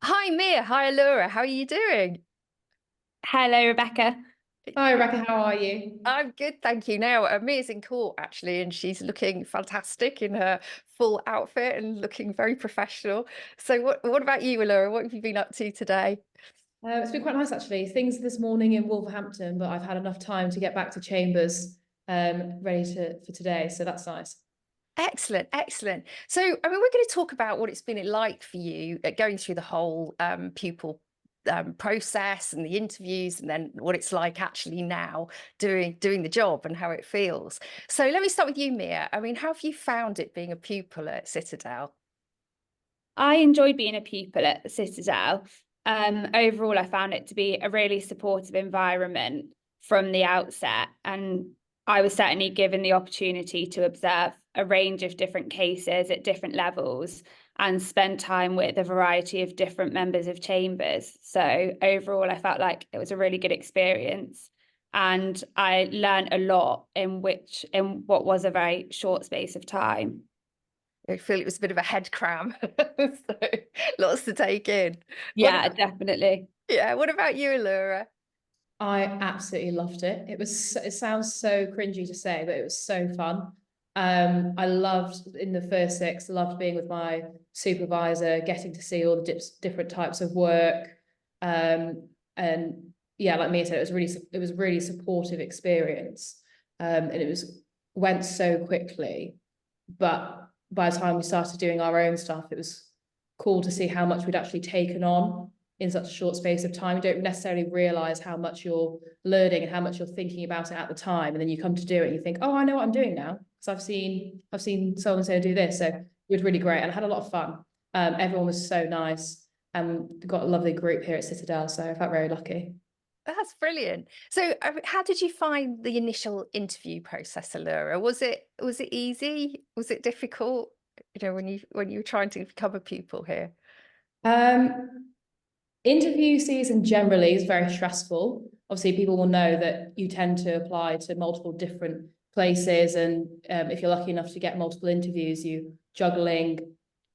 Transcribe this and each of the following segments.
Hi Mia, hi Alura, how are you doing? Hello, Rebecca. Hi Rebecca, how are you? I'm good, thank you. Now, Mia's in court actually, and she's looking fantastic in her full outfit and looking very professional. So, what about you, Alura? What have you been up to today? It's been quite nice actually. Things this morning in Wolverhampton, but I've had enough time to get back to Chambers, ready for today. So that's nice. Excellent, excellent. So, I mean, we're going to talk about what it's been like for you going through the whole pupil process and the interviews, and then what it's like actually now doing the job and how it feels. So, let me start with you, Mia. I mean, how have you found it being a pupil at Citadel? I enjoyed being a pupil at Citadel. Overall, I found it to be a really supportive environment from the outset, and I was certainly given the opportunity to observe a range of different cases at different levels and spend time with a variety of different members of chambers. So overall, I felt like it was a really good experience. And I learned a lot in what was a very short space of time. I feel it was a bit of a head cram, so lots to take in. What Yeah, about, definitely. yeah, what about you, Laura? I absolutely loved it. It sounds so cringy to say, but it was so fun. I loved in the first six, loved being with my supervisor, getting to see all the different types of work. And yeah, like Mia said, it was a really supportive experience. And it was went so quickly. But by the time we started doing our own stuff, it was cool to see how much we'd actually taken on in such a short space of time. You don't necessarily realize how much you're learning and how much you're thinking about it at the time. And then you come to do it and you think, oh, I know what I'm doing now. Because I've seen so and so do this. So it was really great. And I had a lot of fun. Everyone was so nice. And got a lovely group here at Citadel. So I felt very lucky. That's brilliant. So, how did you find the initial interview process, Allura? Was it easy? Was it difficult? You know, when you were trying to become a pupil here. Um, Interview season generally is very stressful. Obviously, people will know that you tend to apply to multiple different places, and if you're lucky enough to get multiple interviews, you juggling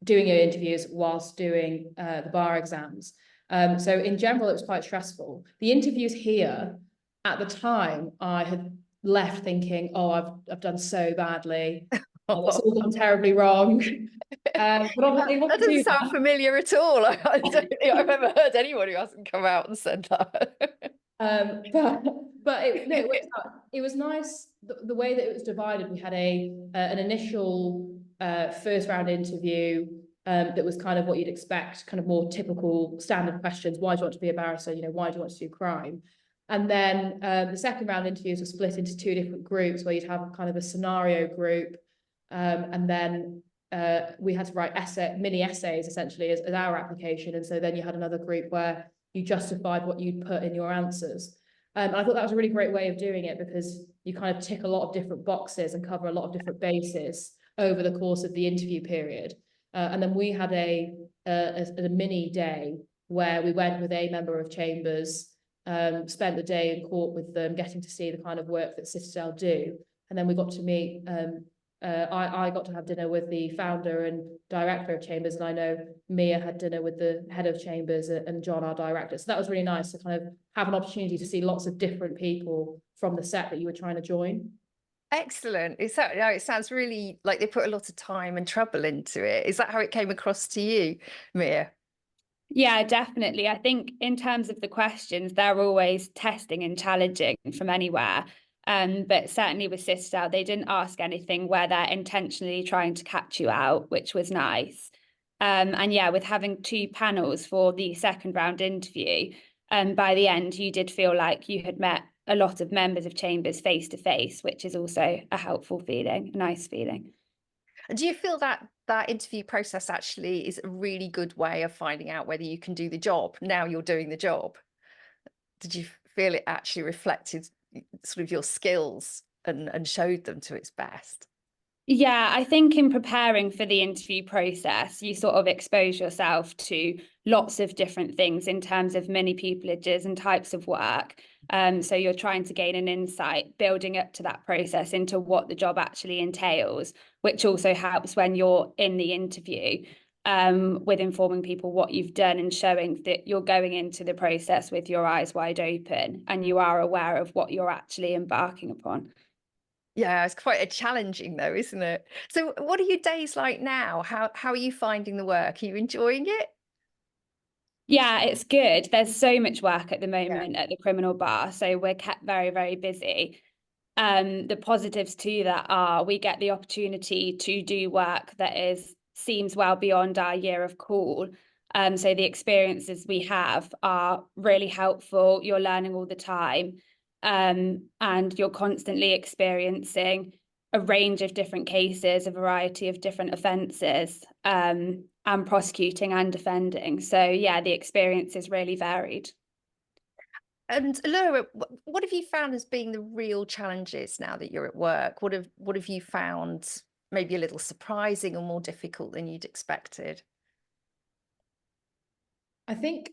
doing your interviews whilst doing the bar exams. So in general, it was quite stressful. The interviews here, at the time, I had left thinking, "Oh, I've done so badly. Oh, it's all gone terribly wrong." But obviously, it That wasn't doesn't too sound bad. familiar at all. I don't think I've ever heard anyone who hasn't come out and said that. But no, it was nice the way that it was divided. We had an initial first round interview that was kind of what you'd expect, kind of more typical standard questions. Why do you want to be a barrister? You know, why do you want to do crime? And then the second round interviews were split into two different groups where you'd have kind of a scenario group, and then we had to write mini essays essentially as our application. And so then you had another group where you justified what you'd put in your answers. And I thought that was a really great way of doing it because you kind of tick a lot of different boxes and cover a lot of different bases over the course of the interview period. And then we had a mini day where we went with a member of Chambers, spent the day in court with them, getting to see the kind of work that Citadel do. And then we got to meet I got to have dinner with the founder and director of Chambers, and I know Mia had dinner with the head of Chambers and John, our director. So that was really nice to kind of have an opportunity to see lots of different people from the set that you were trying to join. Excellent. No, it sounds really like they put a lot of time and trouble into it. Is that how it came across to you, Mia? Yeah, definitely. I think in terms of the questions, they're always testing and challenging from anywhere. But certainly with Sister, they didn't ask anything where they're intentionally trying to catch you out, which was nice. And yeah, with having two panels for the second round interview, by the end, you did feel like you had met a lot of members of Chambers face to face, which is also a helpful feeling, a nice feeling. Do you feel that that interview process actually is a really good way of finding out whether you can do the job now you're doing the job? Did you feel it actually reflected sort of your skills and showed them to its best? Yeah, I think in preparing for the interview process, you sort of expose yourself to lots of different things in terms of many pupilages and types of work. So you're trying to gain an insight, building up to that process into what the job actually entails, which also helps when you're in the interview. with informing people what you've done and showing that you're going into the process with your eyes wide open and you are aware of what you're actually embarking upon. Yeah, it's quite a challenging though, isn't it? So what are your days like now? How are you finding the work? Are you enjoying it? Yeah, it's good. There's so much work at the Yeah. moment at the criminal bar, so we're kept very, very busy. The positives to that are we get the opportunity to do work that seems well beyond our year of call. So the experiences we have are really helpful. You're learning all the time, and you're constantly experiencing a range of different cases, a variety of different offences, and prosecuting and defending. So yeah, the experience is really varied. And Laura, what have you found as being the real challenges now that you're at work? What have you found maybe a little surprising or more difficult than you'd expected? I think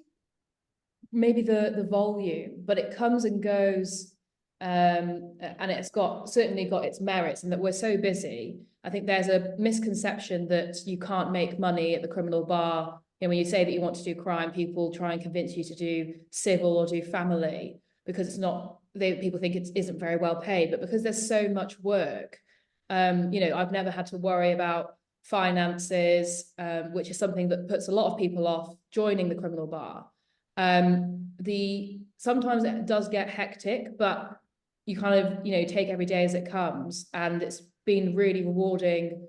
maybe the volume, but it comes and goes, and it's certainly got its merits, and that we're so busy. I think there's a misconception that you can't make money at the criminal bar. You know, when you say that you want to do crime, people try and convince you to do civil or do family because it's not. People think it isn't very well paid, but because there's so much work, you know, I've never had to worry about finances, which is something that puts a lot of people off joining the criminal bar. Sometimes it does get hectic, but you kind of, you know, take every day as it comes, and it's been really rewarding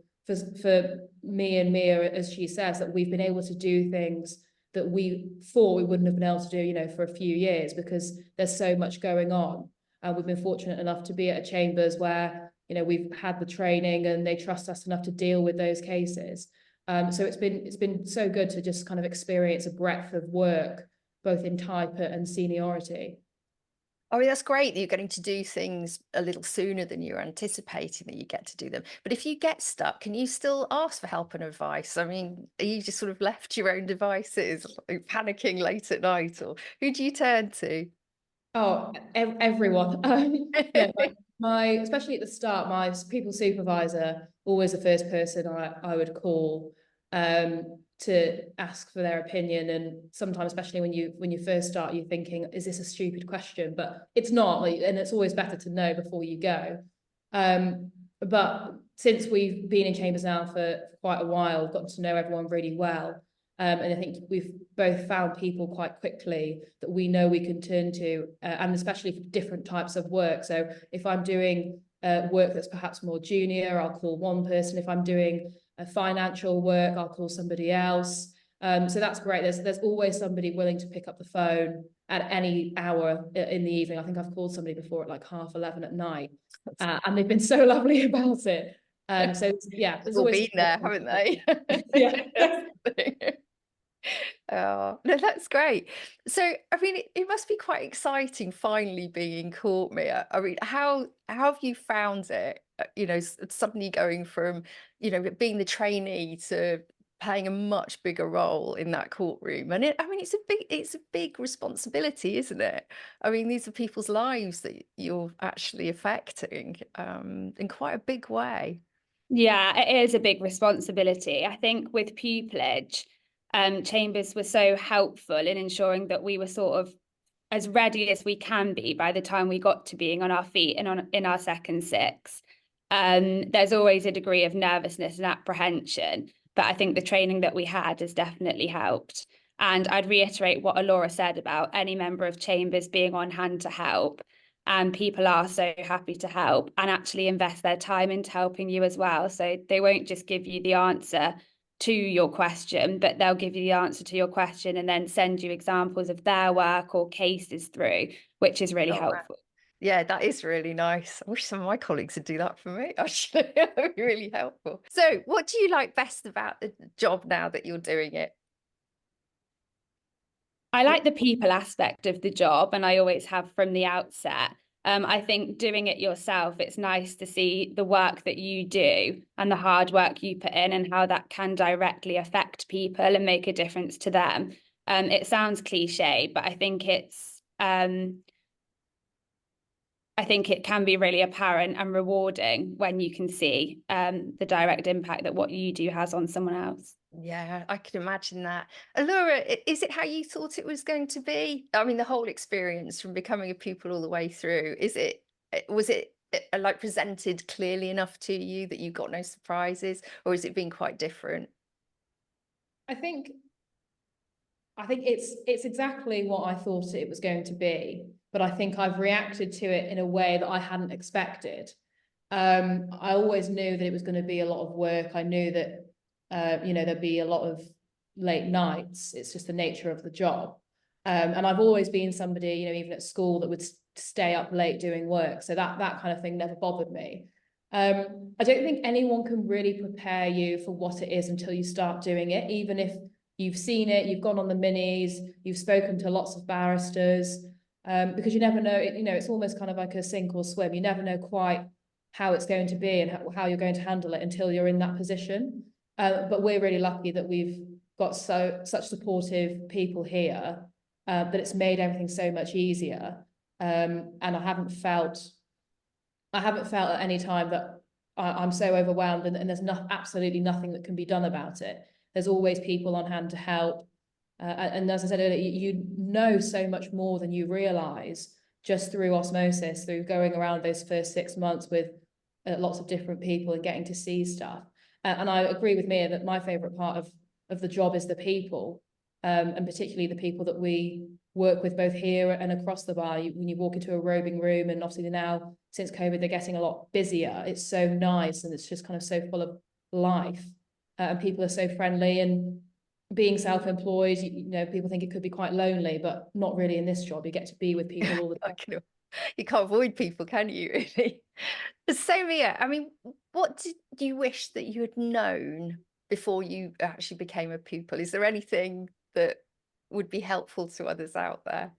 for me and Mia, as she says, that we've been able to do things that we thought we wouldn't have been able to do, you know, for a few years because there's so much going on. And we've been fortunate enough to be at a Chambers where, you know, we've had the training and they trust us enough to deal with those cases. So it's been so good to just kind of experience a breadth of work, both in type and seniority. I mean, that's great that you're getting to do things a little sooner than you're anticipating that you get to do them. But if you get stuck, can you still ask for help and advice? I mean, are you just sort of left to your own devices, like panicking late at night, or who do you turn to? Oh, everyone. Yeah, especially at the start, my people supervisor, always the first person I would call to ask for their opinion. And sometimes, especially when you first start, you're thinking, is this a stupid question? But it's not, like, and it's always better to know before you go. But since we've been in Chambers now for quite a while, got to know everyone really well. And I think we've both found people quite quickly that we know we can turn to, and especially for different types of work. So if I'm doing work that's perhaps more junior, I'll call one person. If I'm doing financial work, I'll call somebody else. So that's great. There's always somebody willing to pick up the phone at any hour in the evening. I think I've called somebody before at like 11:30 at night, and they've been so lovely about it. So yeah, there's All always been there, haven't they? yeah. Oh, no, that's great. So, I mean, it must be quite exciting finally being in court, Mia. I mean, how have you found it? You know, suddenly going from, you know, being the trainee to playing a much bigger role in that courtroom. And I mean, it's a big responsibility, isn't it? I mean, these are people's lives that you're actually affecting, in quite a big way. Yeah, it is a big responsibility. I think with pupillage, Chambers were so helpful in ensuring that we were sort of as ready as we can be by the time we got to being on our feet and in our second six. There's always a degree of nervousness and apprehension, but I think the training that we had has definitely helped. And I'd reiterate what Alura said about any member of Chambers being on hand to help. And people are so happy to help and actually invest their time into helping you as well. So they won't just give you the answer to your question, but they'll give you the answer to your question and then send you examples of their work or cases through, which is really helpful. Yeah, that is really nice. I wish some of my colleagues would do that for me, actually. That would be really helpful. So, what do you like best about the job now that you're doing it? I like the people aspect of the job, and I always have from the outset. I think doing it yourself, it's nice to see the work that you do and the hard work you put in and how that can directly affect people and make a difference to them. It sounds cliche, but I think it can be really apparent and rewarding when you can see the direct impact that what you do has on someone else. Yeah, I can imagine that. Alura, is it how you thought it was going to be? I mean, the whole experience from becoming a pupil all the way through, was it like presented clearly enough to you that you got no surprises, or has it been quite different? I think it's exactly what I thought it was going to be, but I think I've reacted to it in a way that I hadn't expected. I always knew that it was going to be a lot of work. I knew that there'd be a lot of late nights. It's just the nature of the job. And I've always been somebody, even at school, that would stay up late doing work. So that kind of thing never bothered me. I don't think anyone can really prepare you for what it is until you start doing it, even if you've seen it, you've gone on the minis, you've spoken to lots of barristers, because you never know, it's almost kind of like a sink or swim. You never know quite how it's going to be and how you're going to handle it until you're in that position. But we're really lucky that we've got such supportive people here, that it's made everything so much easier. And I haven't felt at any time that I'm so overwhelmed and there's absolutely nothing that can be done about it. There's always people on hand to help. And as I said earlier, you know so much more than you realise just through osmosis, through going around those first 6 months with lots of different people and getting to see stuff. And I agree with Mia that my favourite part of the job is the people, and particularly the people that we work with both here and across the bar. When you walk into a robing room, and obviously now since COVID they're getting a lot busier, it's so nice and it's just kind of so full of life, and people are so friendly. And being self-employed, people think it could be quite lonely, but not really in this job. You get to be with people all the time. You can't avoid people, can you, really? So, Mia, I mean, what did you wish that you had known before you actually became a pupil? Is there anything that would be helpful to others out there?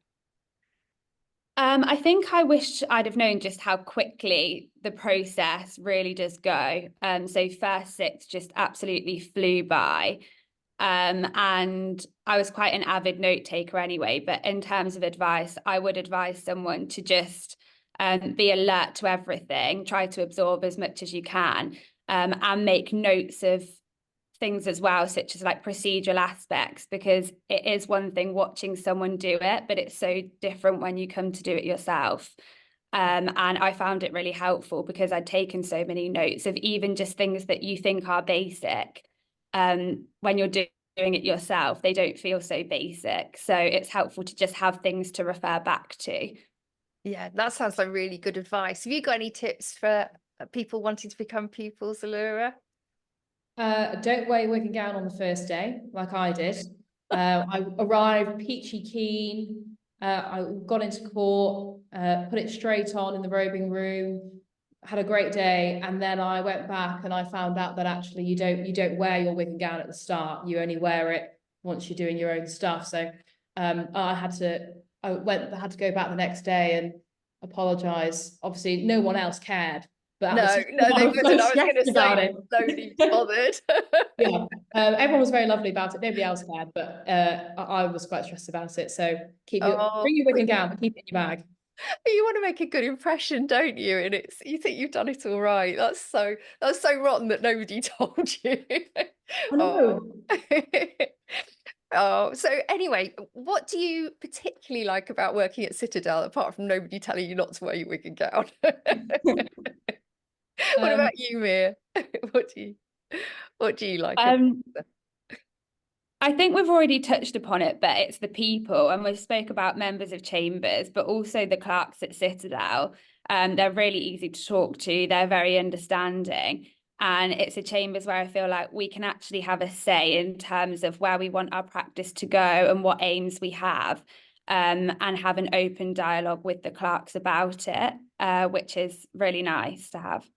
I think I wish I'd have known just how quickly the process really does go. So first six just absolutely flew by. And I was quite an avid note taker anyway, but in terms of advice, I would advise someone to just be alert to everything, try to absorb as much as you can, and make notes of things as well, such as like procedural aspects, because it is one thing watching someone do it, but it's so different when you come to do it yourself. And I found it really helpful because I'd taken so many notes of even just things that you think are basic. When you're doing it yourself, they don't feel so basic. So it's helpful to just have things to refer back to. Yeah, that sounds like really good advice. Have you got any tips for people wanting to become pupils, Alura? Don't wear your working gown on the first day, like I did. I arrived peachy keen. I got into court, put it straight on in the robing room, had a great day, and then I went back and I found out that actually you don't wear your wig and gown at the start. You only wear it once you're doing your own stuff. So I had to go back the next day and apologise. Obviously, no one else cared. But No, they wouldn't. I was going to say nobody bothered. Yeah, everyone was very lovely about it. Nobody else cared, but I was quite stressed about it. So bring your wig and gown, but keep it in your bag. You want to make a good impression, don't you? And you think you've done it all right. That's so rotten that nobody told you. I know. Oh, so anyway, what do you particularly like about working at Citadel, apart from nobody telling you not to wear your wig and gown? What about you, Mia? What do you like? I think we've already touched upon it, but it's the people, and we spoke about members of chambers, but also the clerks at Citadel. They're really easy to talk to. They're very understanding. And it's a chambers where I feel like we can actually have a say in terms of where we want our practice to go and what aims we have, and have an open dialogue with the clerks about it, which is really nice to have.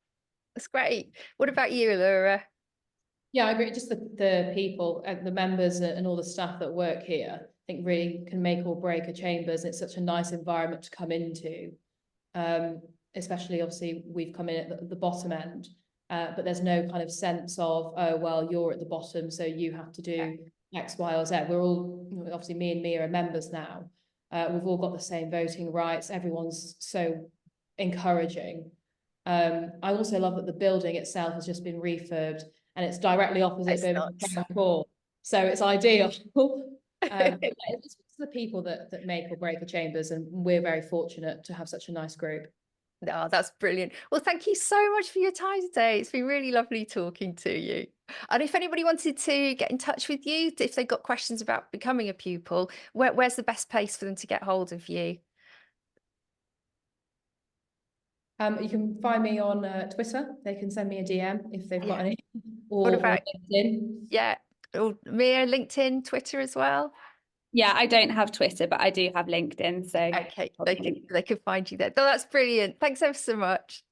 That's great. What about you, Alura? Yeah, I agree. Just the people and the members and all the staff that work here, I think really can make or break a chambers. It's such a nice environment to come into. Especially obviously we've come in at the bottom end, but there's no kind of sense of, oh, well, you're at the bottom, so you have to do X, Y, or Z. We're all, obviously me and Mia are members now. We've all got the same voting rights. Everyone's so encouraging. I also love that the building itself has just been refurbed and it's directly opposite Birmingham Crown Court. So it's ideal. It's the people that make or break the chambers, and we're very fortunate to have such a nice group. Oh, that's brilliant. Well, thank you so much for your time today. It's been really lovely talking to you. And if anybody wanted to get in touch with you, if they've got questions about becoming a pupil, where's the best place for them to get hold of you? You can find me on Twitter. They can send me a DM if they've got any, What or about LinkedIn. Yeah, or Mia, LinkedIn, Twitter as well? Yeah, I don't have Twitter, but I do have LinkedIn. So Okay, they can find you there. Oh, that's brilliant. Thanks ever so much.